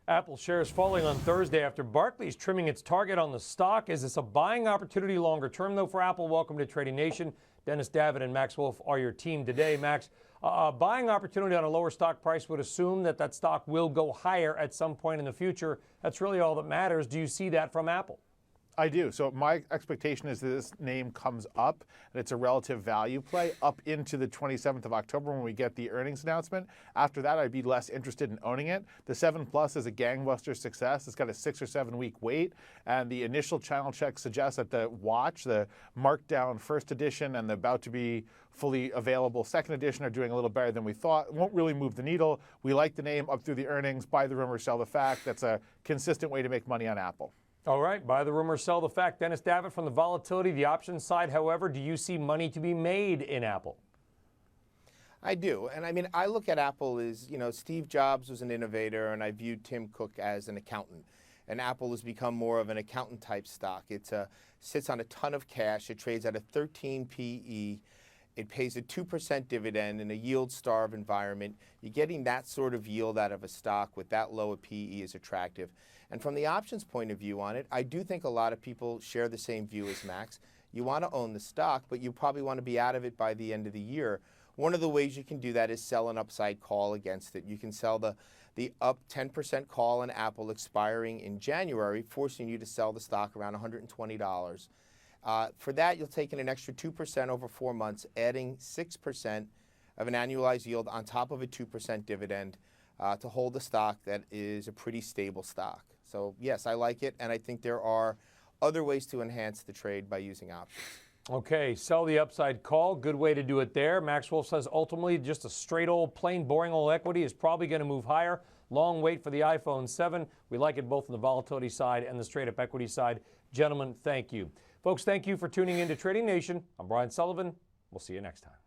Apple shares falling on Thursday after Barclays trimming its target on the stock. Is this a buying opportunity longer term, though, for Apple? Welcome to Trading Nation. Dennis Davitt and Max Wolff are your team today. Max, buying opportunity on a lower stock price would assume that stock will go higher at some point in the future. That's really all that matters. Do you see that from Apple? I do. So my expectation is that this name comes up, and it's a relative value play up into the 27th of October when we get the earnings announcement. After that, I'd be less interested in owning it. The 7 Plus is a gangbuster success. It's got a 6 or 7 week wait, and the initial channel check suggests that the watch, the markdown first edition and the about to be fully available second edition, are doing a little better than we thought. It won't really move the needle. We like the name up through the earnings. Buy the rumor, sell the fact. That's a consistent way to make money on Apple. All right, buy the rumor, sell the fact. Dennis Davitt from the Volatility, the options side. However, do you see money to be made in Apple? I do. And I mean, I look at Apple as, Steve Jobs was an innovator, and I viewed Tim Cook as an accountant. And Apple has become more of an accountant type stock. It sits on a ton of cash. It trades at a 13 PE. It pays a 2% dividend in a yield-starved environment. You're getting that sort of yield out of a stock with that low a PE is attractive. And from the options point of view on it, I do think a lot of people share the same view as Max. You want to own the stock, but you probably want to be out of it by the end of the year. One of the ways you can do that is sell an upside call against it. You can sell the up 10% call on Apple expiring in January, forcing you to sell the stock around $120. For that, you'll take in an extra 2% over 4 months, adding 6% of an annualized yield on top of a 2% dividend to hold a stock that is a pretty stable stock. So, yes, I like it, and I think there are other ways to enhance the trade by using options. Okay, sell the upside call. Good way to do it there. Max Wolff says ultimately just a straight old, plain, boring old equity is probably going to move higher. Long wait for the iPhone 7. We like it both on the volatility side and the straight-up equity side. Gentlemen, thank you. Folks, thank you for tuning in to Trading Nation. I'm Brian Sullivan. We'll see you next time.